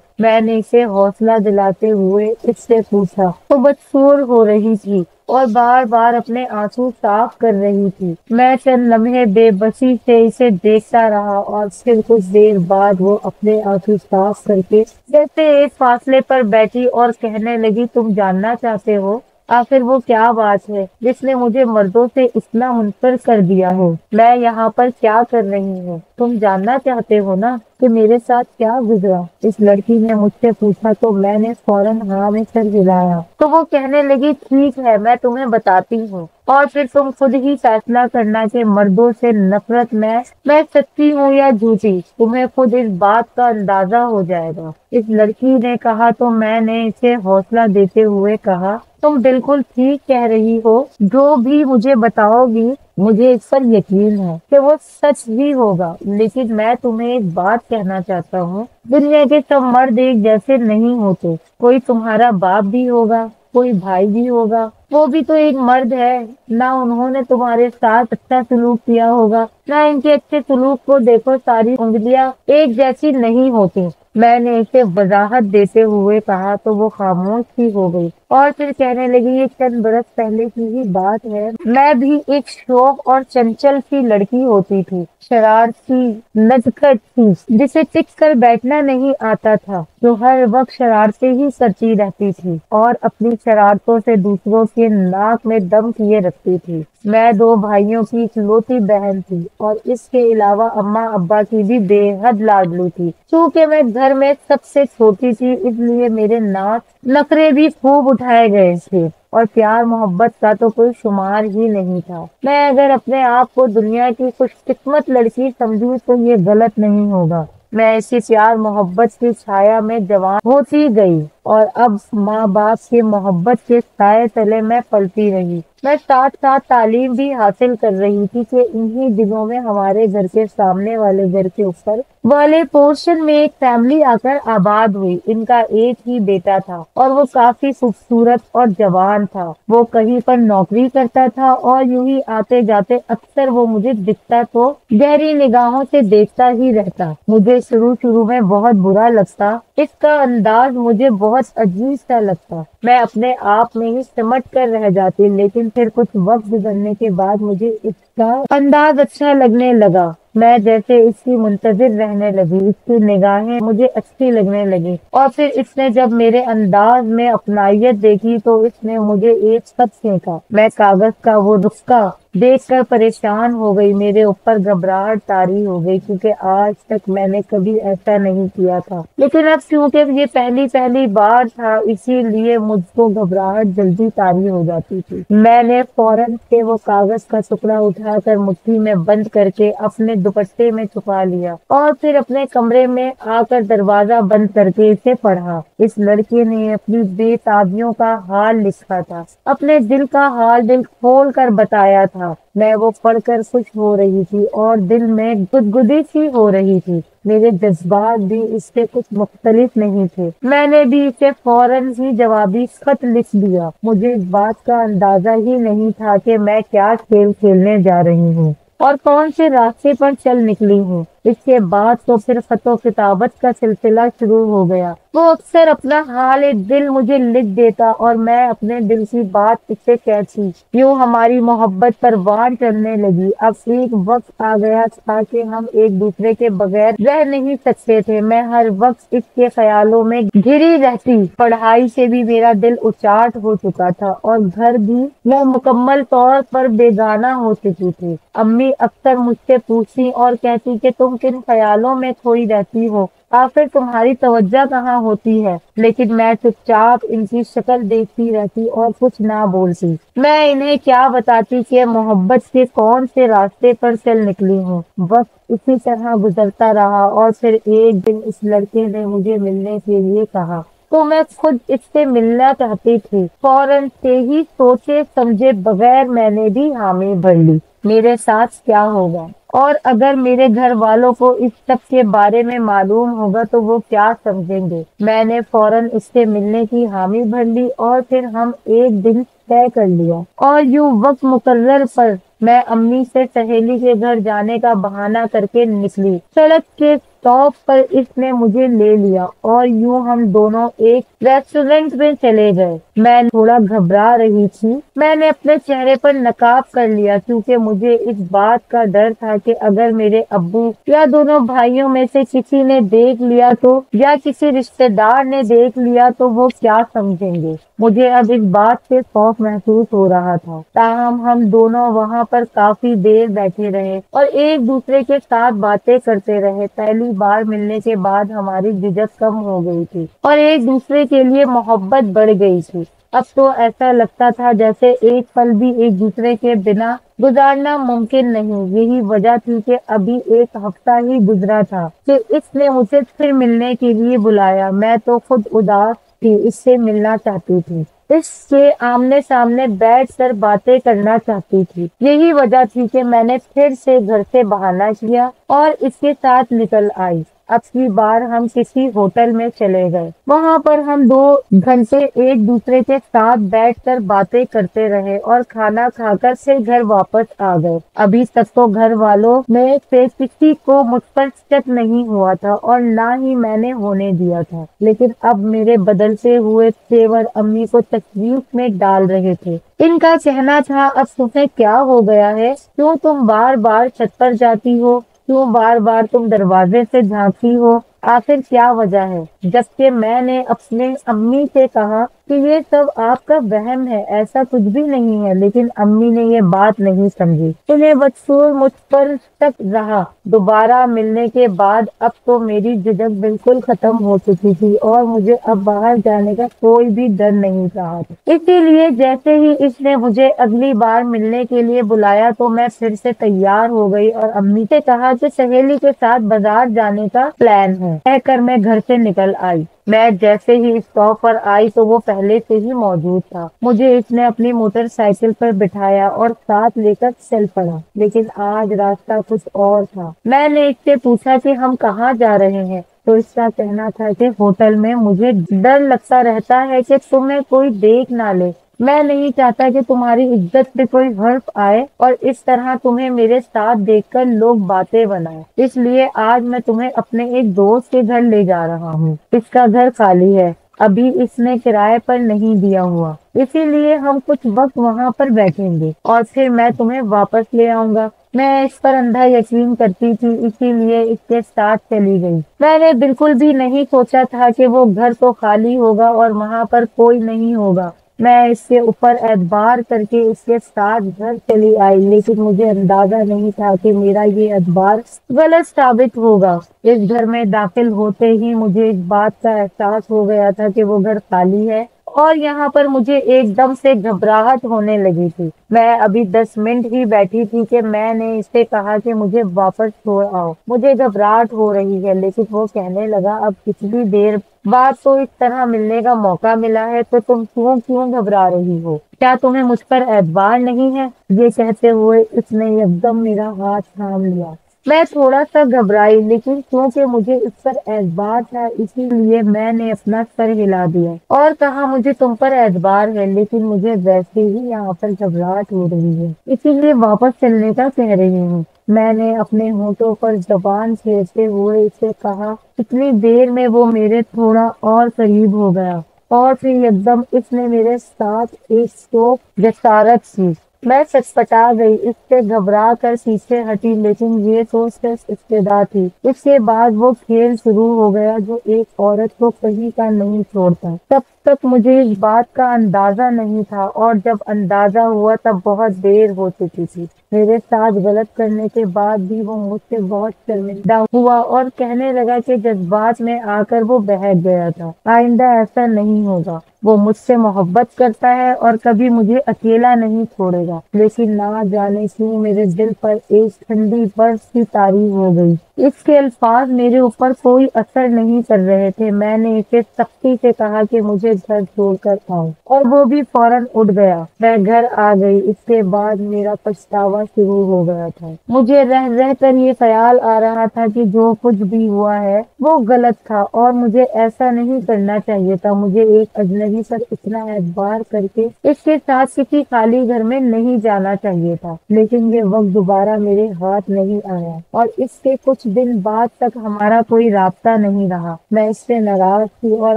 मैंने इसे हौसला दिलाते हुए इससे पूछा। तो बदसूर हो रही थी اور بار بار اپنے آنسو صاف کر رہی تھی۔ میں چند لمحے بے بسی سے اسے دیکھتا رہا اور پھر کچھ دیر بعد وہ اپنے آنسو صاف کر کے جیسے ایک فاصلے پر بیٹھی اور کہنے لگی، تم جاننا چاہتے ہو آخر وہ کیا بات ہے جس نے مجھے مردوں سے اتنا منفر کر دیا ہے؟ میں یہاں پر کیا کر رہی ہوں؟ تم جاننا چاہتے ہو نا کہ میرے ساتھ کیا گزرا؟ اس لڑکی نے مجھ سے پوچھا تو میں نے فوراً ہاں میں سر ہلایا۔ تو وہ کہنے لگی، ٹھیک ہے میں تمہیں بتاتی ہوں اور پھر تم خود ہی فیصلہ کرنا کہ مردوں سے نفرت میں سچی ہوں یا جھوٹی، تمہیں خود اس بات کا اندازہ ہو جائے گا۔ اس لڑکی نے کہا تو میں نے اسے حوصلہ دیتے ہوئے کہا، تم بالکل ٹھیک کہہ رہی ہو، جو بھی مجھے بتاؤ گی مجھے اس پر یقین ہے کہ وہ سچ ہی ہوگا، لیکن میں تمہیں ایک بات کہنا چاہتا ہوں، دنیا کے سب مرد ایک جیسے نہیں ہوتے، کوئی تمہارا باپ بھی ہوگا، کوئی بھائی بھی ہوگا، وہ بھی تو ایک مرد ہے، نہ انہوں نے تمہارے ساتھ اچھا سلوک کیا ہوگا، نہ ان کے اچھے سلوک کو دیکھو ساری انگلیاں ایک جیسی نہیں ہوتی۔ میں نے اسے وضاحت دیتے ہوئے کہا تو وہ خاموش ہی ہو گئی اور پھر کہنے لگی، یہ چند برس پہلے کی ہی بات ہے، میں بھی ایک شوق اور چنچل سی لڑکی ہوتی تھی، شرارتی نٹکھٹ تھی، جسے ٹک کر بیٹھنا نہیں آتا تھا، جو ہر وقت شرارتیں ہی کرتی رہتی تھی اور اپنی شرارتوں سے دوسروں کے ناک میں دم کیے رکھتی تھی۔ میں دو بھائیوں کی اکلوتی بہن تھی اور اس کے علاوہ اماں ابا کی بھی بے حد لاڈلی تھی۔ چونکہ میں گھر میں سب سے چھوٹی تھی اس لیے میرے نخرے بھی خوب اٹھائے گئے تھے اور پیار محبت کا تو کوئی شمار ہی نہیں تھا۔ میں اگر اپنے آپ کو دنیا کی خوش قسمت لڑکی سمجھوں تو یہ غلط نہیں ہوگا۔ میں اسی پیار محبت کی چھایا میں جوان ہوتی گئی اور اب ماں باپ کی محبت کے سائے تلے میں پلتی رہی۔ میں ساتھ ساتھ تعلیم بھی حاصل کر رہی تھی کہ انہی دنوں میں ہمارے گھر کے سامنے والے گھر کے اوپر والے پورشن میں ایک فیملی آ کر آباد ہوئی۔ ان کا ایک ہی بیٹا تھا اور وہ کافی خوبصورت اور جوان تھا۔ وہ کہیں پر نوکری کرتا تھا اور یوں ہی آتے جاتے اکثر وہ مجھے دکھتا تو گہری نگاہوں سے دیکھتا ہی رہتا۔ مجھے شروع میں بہت برا لگتا، اس کا انداز مجھے بہت عجیب سا لگتا، میں اپنے آپ میں ہی سمٹ کر رہ جاتی، لیکن پھر کچھ وقت گزرنے کے بعد مجھے اس کا انداز اچھا لگنے لگا۔ میں جیسے اس کی منتظر رہنے لگی، اس کی نگاہیں مجھے اچھی لگنے لگی اور پھر اس نے جب میرے انداز میں اپنائیت دیکھی تو اس نے مجھے ایک خط پھینکا۔ میں کاغذ کا وہ رخسہ دیکھ کر پریشان ہو گئی، میرے اوپر گھبراہٹ طاری ہو گئی کیونکہ آج تک میں نے کبھی ایسا نہیں کیا تھا، لیکن اب کیونکہ یہ پہلی بار تھا اسی لیے مجھ کو گھبراہٹ جلدی طاری ہو جاتی تھی۔ میں نے فوراً سے وہ کاغذ کا ٹکڑا اٹھا کر مٹھی میں بند کر کے اپنے دوپٹے میں چھپا لیا اور پھر اپنے کمرے میں آ کر دروازہ بند کر کے اسے پڑھا۔ اس لڑکی نے اپنی بے تابیوں کا حال لکھا تھا، اپنے دل کا حال دل کھول کر بتایا تھا۔ میں وہ پڑھ کر خوش ہو رہی تھی اور دل میں گدگدی سی ہو رہی تھی، میرے جذبات بھی اس سے کچھ مختلف نہیں تھے۔ میں نے بھی اسے فوراً ہی جوابی خط لکھ دیا۔ مجھے اس بات کا اندازہ ہی نہیں تھا کہ میں کیا کھیل کھیلنے جا رہی ہوں اور کون سے راستے پر چل نکلی ہوں۔ اس کے بعد تو پھر خط و کتابت کا سلسلہ شروع ہو گیا۔ وہ اکثر اپنا حال دل مجھے لکھ دیتا اور میں اپنے دل کی بات اسے کہتی، یوں ہماری محبت پروان چڑھنے لگی۔ اب ایک وقت آ گیا تھا کہ ہم ایک دوسرے کے بغیر رہ نہیں سکتے تھے۔ میں ہر وقت اس کے خیالوں میں گھری رہتی، پڑھائی سے بھی میرا دل اچاٹ ہو چکا تھا اور گھر بھی میں مکمل طور پر بیگانہ ہو چکی تھی۔ امی اکثر مجھ سے پوچھتی اور کہتی کہ تم کن خیالوں میں کھوئی رہتی ہو، آخر تمہاری توجہ کہاں ہوتی ہے، لیکن میں چپ چاپ ان کی شکل دیکھتی رہتی اور کچھ نہ بولتی۔ میں انہیں کیا بتاتی کہ محبت کے کون سے راستے پر چل نکلی ہوں۔ وقت اسی طرح گزرتا رہا اور پھر ایک دن اس لڑکے نے مجھے ملنے کے لیے کہا تو میں خود اس سے ملنا چاہتی تھی۔ فوراً سے ہی سوچے سمجھے بغیر میں نے بھی حامی بھر لی۔ میرے ساتھ کیا ہوگا اور اگر میرے گھر والوں کو اس سب کے بارے میں معلوم ہوگا تو وہ کیا سمجھیں گے۔ میں نے فوراً اس سے ملنے کی حامی بھر لی اور پھر ہم ایک دن طے کر لیا اور یوں وقت مقرر پر میں امی سے سہیلی کے گھر جانے کا بہانہ کر کے نکلی۔ سڑک کے स्टॉप पर इसने मुझे ले लिया और यूं हम दोनों एक रेस्टोरेंट में चले गए। मैं थोड़ा घबरा रही थी। मैंने अपने चेहरे पर नकाब कर लिया क्योंकि मुझे इस बात का डर था कि अगर मेरे अब्बू या दोनों भाइयों में से किसी ने देख लिया तो, या किसी रिश्तेदार ने देख लिया तो वो क्या समझेंगे। मुझे अब इस बात से खौफ महसूस हो रहा था। ताहम हम दोनों वहां पर काफी देर बैठे रहे और एक दूसरे के साथ बातें करते रहे। पहली बार मिलने के बाद हमारी झिझक कम हो गई थी और एक दूसरे के लिए मोहब्बत बढ़ गई थी। अब तो ऐसा लगता था जैसे एक पल भी एक दूसरे के बिना गुजारना मुमकिन नहीं। यही वजह थी कि अभी एक हफ्ता ही गुजरा था कि इसने मुझे फिर मिलने के लिए बुलाया। मैं तो खुद उदास थी, इससे मिलना चाहती थी, इससे आमने सामने बैठ कर बातें करना चाहती थी। यही वजह थी कि मैंने फिर से घर से बहाना किया और इसके साथ निकल आई। अब की बार हम किसी होटल में चले गए। वहां पर हम 2 घंटे एक दूसरे के साथ बैठकर बातें करते रहे और खाना खाकर फिर घर वापस आ गए। अभी तक तो घर वालों में से किसी को मुझ पर शक नहीं हुआ था और ना ही मैंने होने दिया था, लेकिन अब मेरे बदलते हुए तेवर अम्मी को तकलीफ में डाल रहे थे। इनका कहना था, अब तुम्हें क्या हो गया है? क्यों तुम बार बार छत पर जाती हो? क्यों बार बार तुम दरवाजे से झांकती हो? आखिर क्या वजह है? जबकि मैंने अपने अम्मी से कहा कि ये सब आपका वहम है, ऐसा कुछ भी नहीं है, लेकिन अम्मी ने ये बात नहीं समझी। उन्हें बदसूर मुझ पर शक रहा। दोबारा मिलने के बाद अब तो मेरी झिझक बिल्कुल खत्म हो चुकी थी और मुझे अब बाहर जाने का कोई भी डर नहीं रहा था। इसीलिए जैसे ही इसने मुझे अगली बार मिलने के लिए बुलाया तो मैं फिर से तैयार हो गई और अम्मी से कहा कि सहेली के साथ बाजार जाने का प्लान है। कहकर मैं घर से निकल आई। मैं जैसे ही स्टॉप पर आई तो वो पहले से ही मौजूद था। मुझे इसने अपनी मोटरसाइकिल पर बिठाया और साथ लेकर चल पड़ा, लेकिन आज रास्ता कुछ और था। मैंने इससे पूछा कि हम कहाँ जा रहे हैं, तो इसका कहना था कि होटल में। मुझे डर लगता रहता है कि तुम्हें कोई देख ना ले। मैं नहीं चाहता कि तुम्हारी इज्जत पे कोई हर्फ आए और इस तरह तुम्हें मेरे साथ देखकर लोग बातें बनाए। इसलिए आज मैं तुम्हें अपने एक दोस्त के घर ले जा रहा हूँ। इसका घर खाली है, अभी इसने किराए पर नहीं दिया हुआ, इसीलिए हम कुछ वक्त वहाँ पर बैठेंगे और फिर मैं तुम्हें वापस ले आऊंगा। मैं इस पर अंधा यकीन करती थी, इसीलिए इसके साथ चली गई। मैंने बिल्कुल भी नहीं सोचा था कि वो घर तो खाली होगा और वहाँ पर कोई नहीं होगा। मैं इसके ऊपर एतबार करके इसके साथ घर चली आई, लेकिन मुझे अंदाजा नहीं था कि मेरा ये एतबार गलत साबित होगा। इस घर में दाखिल होते ही मुझे इस बात का एहसास हो गया था कि वो घर खाली है और यहाँ पर मुझे एकदम से घबराहट होने लगी थी। मैं अभी 10 मिनट ही बैठी थी कि मैंने इससे कहा कि मुझे वापस छोड़ आओ, मुझे घबराहट हो रही है। लेकिन वो कहने लगा, अब कितनी देर बाद तो इस तरह मिलने का मौका मिला है, तो तुम क्यों घबरा रही हो? क्या तुम्हें मुझ पर एतबार नहीं है? ये कहते हुए इसने एकदम मेरा हाथ थाम लिया। मैं थोड़ा सा घबराई, लेकिन क्योंकि मुझे इस पर एतबार था इसीलिए मैंने अपना सर हिला दिया और कहा, मुझे तुम पर एतबार है, लेकिन मुझे वैसे ही यहाँ पर घबराहट हो रही है, इसीलिए वापस चलने का कह रही हूँ। मैंने अपने होठों पर जबान फेरते हुए इसे कहा। इतनी देर में वो मेरे थोड़ा और करीब हो गया और फिर एकदम इसने मेरे साथ एक तो जसारत की। मैं चटपटा गई, इससे घबरा कर पीछे हटी, लेकिन ये तो सिर्फ इब्तिदा थी। इसके बाद वो खेल शुरू हो गया जो एक औरत को कहीं का नहीं छोड़ता। तब तक मुझे इस बात का अंदाजा नहीं था और जब अंदाजा हुआ तब बहुत देर हो चुकी थी। मेरे साथ गलत करने के बाद भी वो मुझसे बहुत शर्मिंदा हुआ और कहने लगा कि जज्बात में आकर वो बहक गया था। आइंदा ऐसा नहीं होगा। वो मुझसे मोहब्बत करता है और कभी मुझे अकेला नहीं छोड़ेगा। लेकिन ना जाने क्यों मेरे दिल पर एक ठंडी बर्फ की तारी हो गई। इसके अल्फाज मेरे ऊपर कोई असर नहीं कर रहे थे। मैंने इसे सख्ती से कहा कि मुझे घर छोड़कर आओ और वो भी फौरन उठ गया। मैं घर आ गई। इसके बाद मेरा पछतावा शुरू हो गया था। मुझे रह रह कर ये ख्याल आ रहा था कि जो कुछ भी हुआ है वो गलत था और मुझे ऐसा नहीं करना चाहिए था। मुझे एक अजनबी जिम्मेदारी पर इतना एतबार करके इसके साथ किसी खाली घर में नहीं जाना चाहिए था, लेकिन ये वक्त दोबारा मेरे हाथ नहीं आया और इसके कुछ दिन बाद तक हमारा कोई राब्ता नहीं रहा। मैं इससे नाराज थी और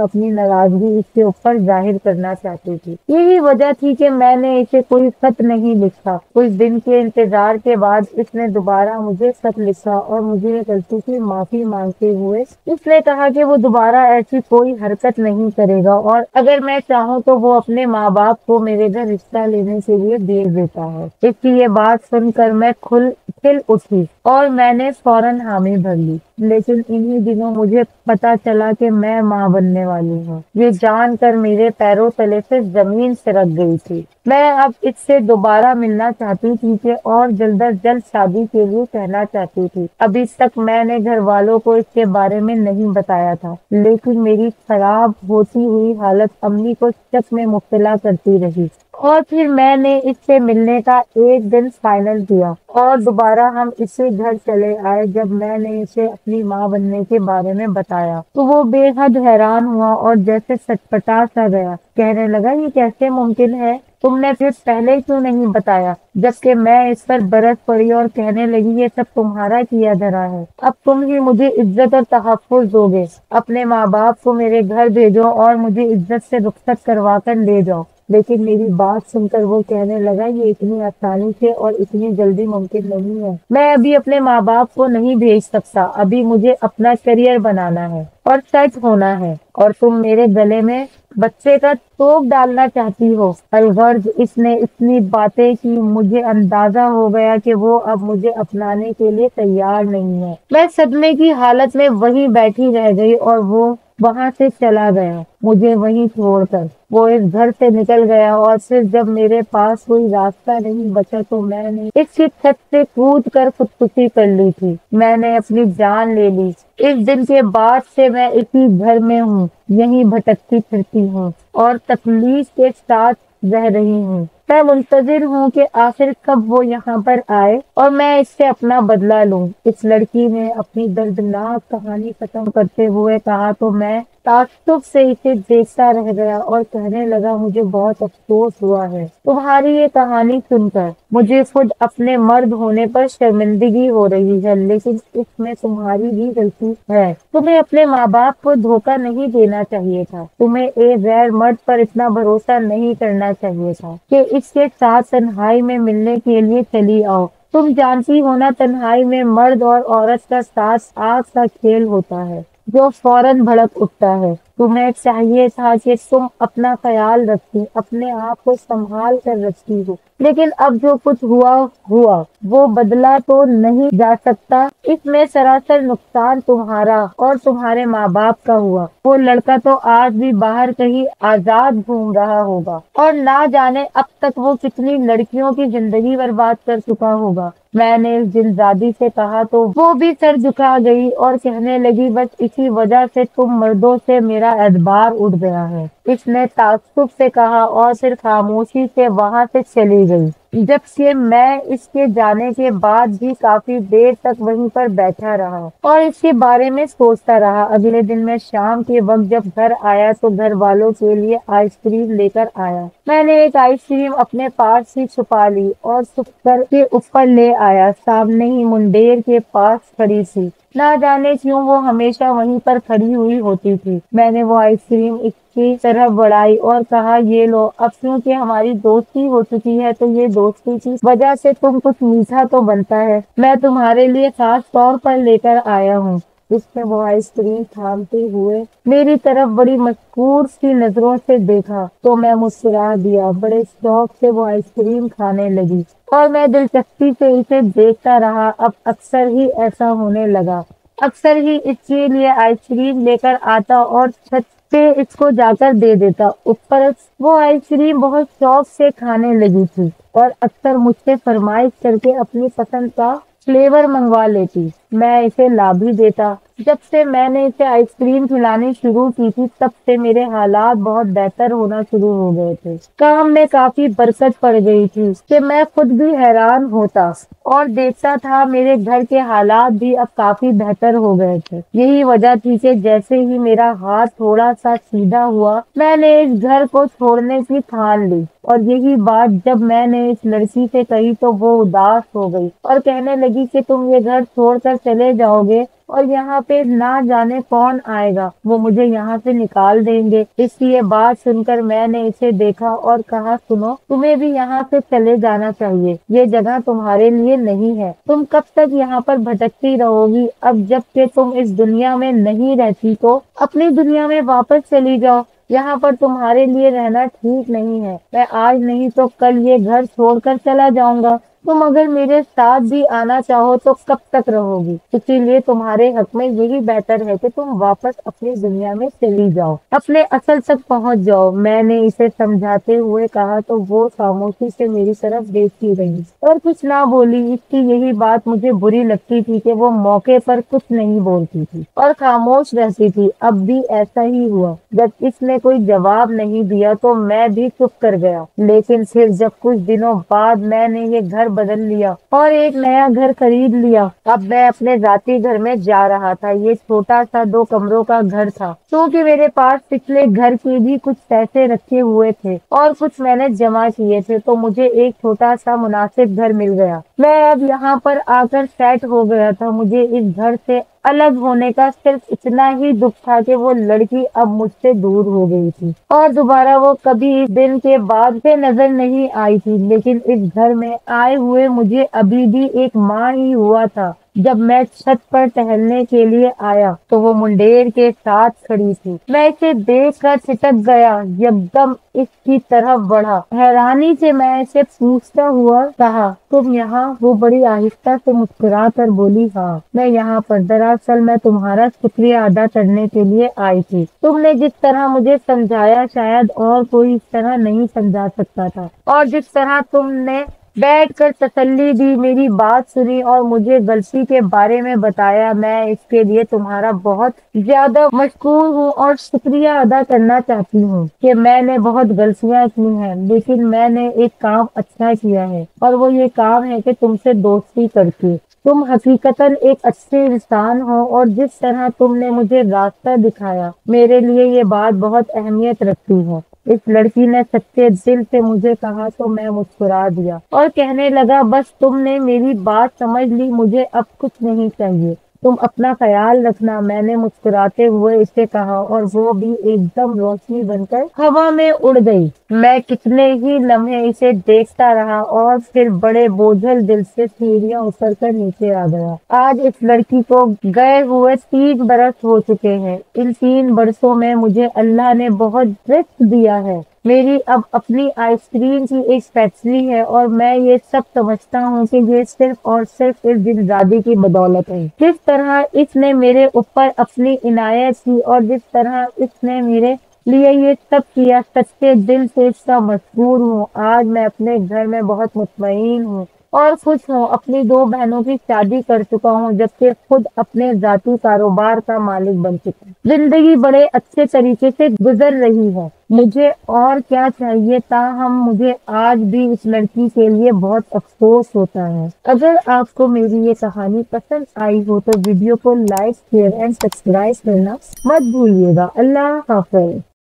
अपनी नाराजगी इसके ऊपर जाहिर करना चाहती थी। यही वजह थी कि मैंने इसे कोई खत नहीं लिखा। कुछ दिन के इंतजार के बाद इसने दोबारा मुझे खत लिखा और मुझे गलती की माफी मांगते हुए इसने कहा कि वो दोबारा ऐसी कोई हरकत नहीं करेगा और अगर मैं चाहूँ तो वो अपने माँ बाप को मेरे घर रिश्ता लेने के लिए भेज देता है। इसकी ये बात सुनकर मैं खिल उठी और मैंने फौरन हामी भर ली। लेकिन इन्हीं दिनों मुझे पता चला कि मैं माँ बनने वाली हूँ। ये जानकर मेरे पैरों तले से जमीन सिरक गई थी। मैं अब इससे दोबारा मिलना चाहती थी कि और जल्द अज जल्द शादी के लिए कहना चाहती थी। अभी तक मैंने घर वालों को इसके बारे में नहीं बताया था, लेकिन मेरी खराब होती हुई हालत अम्मी को शक में मुब्तला करती रही और फिर मैंने इससे मिलने का एक दिन फाइनल किया और दोबारा हम इसे घर चले आए। जब मैंने इसे अपनी माँ बनने के बारे में बताया तो वो बेहद हैरान हुआ और जैसे सटपटा सा गया। कहने लगा, ये कैसे मुमकिन है? तुमने फिर पहले क्यों नहीं बताया? जबकि मैं इस पर बरस पड़ी और कहने लगी, ये सब तुम्हारा किया धरा है। अब तुम ही मुझे इज्जत और तहफ्फुज़ दोगे। अपने माँ बाप को मेरे घर भेजो और मुझे इज्जत से रुखसत करवा कर ले जाओ। लेकिन मेरी बात सुनकर वो कहने लगा, ये इतनी आसानी से और इतनी जल्दी मुमकिन नहीं है। मैं अभी अपने माँ बाप को नहीं भेज सकता। अभी मुझे अपना करियर बनाना है और सेट होना है और तुम मेरे गले में बच्चे का तोप डालना चाहती हो। अलगर्ज इसने इतनी बातें की, मुझे अंदाजा हो गया कि वो अब मुझे अपनाने के लिए तैयार नहीं है। मैं सदमे की हालत में वहीं बैठी रह गई और वो वहां से चला गया, मुझे वहीं छोड़कर। वो इस घर से निकल गया और फिर जब मेरे पास कोई रास्ता नहीं बचा तो मैंने इसकी छत से कूद कर खुदकुशी कर ली थी। मैंने अपनी जान ले ली। इस दिन के बाद से मैं इसी घर में हूँ, यहीं भटकती फिरती हूँ और तकलीफ के साथ रह रही हूँ। मैं मुंतजिर हूँ कि आखिर कब वो यहाँ पर आए और मैं इससे अपना बदला लूं। इस लड़की ने अपनी दर्दनाक कहानी खत्म करते हुए कहा तो मैं ताज्जुब से इसे देखता रह गया और कहने लगा, मुझे बहुत अफसोस हुआ है तुम्हारी ये कहानी सुनकर। मुझे खुद अपने मर्द होने पर शर्मिंदगी हो रही है, लेकिन इसमें तुम्हारी भी गलती है। तुम्हें अपने माँ बाप को धोखा नहीं देना चाहिए था। तुम्हें एक गैर मर्द पर इतना भरोसा नहीं करना चाहिए था कि इसके साथ तन्हाई में मिलने के लिए चली आओ। तुम जानती हो ना, तन्हाई में मर्द और औरत का साथ आग का खेल होता है जो फौरन भड़क उठता है। तुम्हें चाहिए था कि तुम अपना ख्याल रखती, अपने आप को संभाल कर रखती हो, लेकिन अब जो कुछ हुआ हुआ वो बदला तो नहीं जा सकता। इसमें सरासर नुकसान तुम्हारा और तुम्हारे माँ बाप का हुआ। वो लड़का तो आज भी बाहर कहीं आजाद घूम रहा होगा और ना जाने अब तक वो कितनी लड़कियों की जिंदगी बर्बाद कर चुका होगा। मैंने इस जिनजादी से कहा तो वो भी सर झुका गई और कहने लगी, बस इसी वजह से तुम मर्दों से मेरा एतबार उठ गया है। इसने ताज्जुब से कहा और फिर खामोशी से वहां से चली गई। जबकि मैं इसके जाने के बाद भी काफी देर तक वहीं पर बैठा रहा और इसके बारे में सोचता रहा। अगले दिन मैं शाम के वक्त जब घर आया तो घर वालों के लिए आइसक्रीम लेकर आया। मैंने एक आइसक्रीम अपने पास ही छुपा ली और सर के ऊपर ले आया। सामने ही मुंडेर के पास खड़ी थी। ना जाने क्यों वो हमेशा वहीं पर खड़ी हुई होती थी। मैंने वो आइसक्रीम इसकी तरफ बढ़ाई और कहा, ये लो। अब क्योंकि हमारी दोस्ती हो चुकी है तो ये दोस्ती की वजह से तुम कुछ मीठा तो बनता है। मैं तुम्हारे लिए खास तौर पर लेकर आया हूँ। उसने वो आइसक्रीम थामते हुए मेरी तरफ बड़ी मस्कूर सी नजरों से देखा तो मैं मुस्कुरा दिया। बड़े शौक से वो आइसक्रीम खाने लगी और मैं दिलचस्पी से इसे देखता रहा। अब अक्सर ही ऐसा होने लगा। अक्सर ही इसके लिए आइसक्रीम लेकर आता और छत पे इसको जाकर दे देता। ऊपर वो आइसक्रीम बहुत शौक से खाने लगी थी और अक्सर मुझसे फरमाइश करके अपनी पसंद का फ्लेवर मंगवा लेती। میں اسے لا بھی دیتا۔ جب سے میں نے اسے آئس کریم کھلانی شروع کی تھی تب سے میرے حالات بہت بہتر ہونا شروع ہو گئے تھے۔ کام میں کافی برکت پڑ گئی تھی کہ میں خود بھی حیران ہوتا اور دیکھتا تھا میرے گھر کے حالات بھی اب کافی بہتر ہو گئے تھے۔ یہی وجہ تھی کہ جیسے ہی میرا ہاتھ تھوڑا سا سیدھا ہوا میں نے اس گھر کو چھوڑنے کی ٹھان لی، اور یہی بات جب میں نے اس لڑکی سے کہی تو وہ اداس ہو گئی اور کہنے لگی کہ تم یہ گھر چھوڑ کر چلے جاؤ گے اور یہاں پہ نہ جانے کون آئے گا، وہ مجھے یہاں سے نکال دیں گے۔ اس لیے بات سن کر میں نے اسے دیکھا اور کہا سنو، تمہیں بھی یہاں سے چلے جانا چاہیے، یہ جگہ تمہارے لیے نہیں ہے۔ تم کب تک یہاں پر بھٹکتی رہو گی؟ اب جب کہ تم اس دنیا میں نہیں رہتی تو اپنی دنیا میں واپس چلی جاؤ، یہاں پر تمہارے لیے رہنا ٹھیک نہیں ہے۔ میں آج نہیں تو کل یہ گھر چھوڑ کر چلا جاؤں گا، تم اگر میرے ساتھ بھی آنا چاہو تو کب تک رہو گی؟ اسی لیے تمہارے حق میں یہی بہتر ہے کہ تم واپس اپنی دنیا میں چلی جاؤ، اپنے اصل تک پہنچ جاؤ۔ میں نے اسے سمجھاتے ہوئے کہا تو وہ خاموشی سے میری طرف دیکھتی رہی اور کچھ نہ بولی۔ اس کی یہی بات مجھے بری لگتی تھی کہ وہ موقع پر کچھ نہیں بولتی تھی اور خاموش رہتی تھی۔ اب بھی ایسا ہی ہوا، جب اس نے کوئی جواب نہیں دیا تو میں بھی چپ کر گیا۔ لیکن پھر جب کچھ دنوں بعد میں نے یہ گھر بدل لیا اور ایک نیا گھر خرید لیا، اب میں اپنے ذاتی گھر میں جا رہا تھا۔ یہ چھوٹا سا 2 کمروں کا گھر تھا کیونکہ میرے پاس پچھلے گھر کے بھی کچھ پیسے رکھے ہوئے تھے اور کچھ میں نے جمع کیے تھے، تو مجھے ایک چھوٹا سا مناسب گھر مل گیا۔ میں اب یہاں پر آ کر سیٹ ہو گیا تھا۔ مجھے اس گھر سے الگ ہونے کا صرف اتنا ہی دکھ تھا کہ وہ لڑکی اب مجھ سے دور ہو گئی تھی اور دوبارہ وہ کبھی اس دن کے بعد سے نظر نہیں آئی تھی۔ لیکن اس گھر میں آئے ہوئے مجھے ابھی بھی ایک ماہ ہی ہوا تھا۔ جب میں چھت پر ٹہلنے کے لیے آیا تو وہ منڈیر کے ساتھ کھڑی تھی۔ میں اسے دیکھ کر چھٹک گیا، یکدم اس کی طرف بڑھا۔ حیرانی سے میں اسے پوچھتا ہوا کہا تم یہاں؟ وہ بڑی آہستہ سے مسکرا کر بولی ہاں میں یہاں پر، دراصل میں تمہارا شکریہ ادا کرنے کے لیے آئی تھی۔ تم نے جس طرح مجھے سمجھایا شاید اور کوئی اس طرح نہیں سمجھا سکتا تھا، اور جس طرح تم نے بیٹھ کر تسلی دی، میری بات سنی اور مجھے غلطی کے بارے میں بتایا، میں اس کے لیے تمہارا بہت زیادہ مشکور ہوں اور شکریہ ادا کرنا چاہتی ہوں کہ میں نے بہت غلطیاں کی ہیں، لیکن میں نے ایک کام اچھا کیا ہے اور وہ یہ کام ہے کہ تم سے دوستی کر کے۔ تم حقیقتاً ایک اچھے انسان ہو اور جس طرح تم نے مجھے راستہ دکھایا میرے لیے یہ بات بہت اہمیت رکھتی ہے۔ اس لڑکی نے سچے دل سے مجھے کہا تو میں مسکرا دیا اور کہنے لگا بس تم نے میری بات سمجھ لی، مجھے اب کچھ نہیں چاہیے، تم اپنا خیال رکھنا۔ میں نے مسکراتے ہوئے اسے کہا اور وہ بھی ایک دم روشنی بن کر ہوا میں اڑ گئی۔ میں کتنے ہی لمحے اسے دیکھتا رہا اور پھر بڑے بوجھل دل سے سیڑھیاں اتر کر نیچے آ گیا۔ آج اس لڑکی کو گئے ہوئے 3 برس ہو چکے ہیں۔ ان 3 برسوں میں مجھے اللہ نے بہت رزق دیا ہے۔ میری اب اپنی آئس کریم کی ایک فیکٹری ہے اور میں یہ سب سمجھتا ہوں کہ یہ صرف اور صرف اس دلدادی کی بدولت ہے۔ جس طرح اس نے میرے اوپر اپنی عنایت کی اور جس طرح اس نے میرے لیے یہ سب کیا، سچے دل سے اس کا مشکور ہوں۔ آج میں اپنے گھر میں بہت مطمئن ہوں اور خوش ہوں، اپنی 2 بہنوں کی شادی کر چکا ہوں جبکہ خود اپنے ذاتی کاروبار کا مالک بن چکا ہوں۔ زندگی بڑے اچھے طریقے سے گزر رہی ہے، مجھے اور کیا چاہیے؟ تاہم مجھے آج بھی اس لڑکی کے لیے بہت افسوس ہوتا ہے۔ اگر آپ کو میری یہ کہانی پسند آئی ہو تو ویڈیو کو لائک، شیئر اینڈ سبسکرائب کرنا مت بھولیے گا۔ اللہ حافظ۔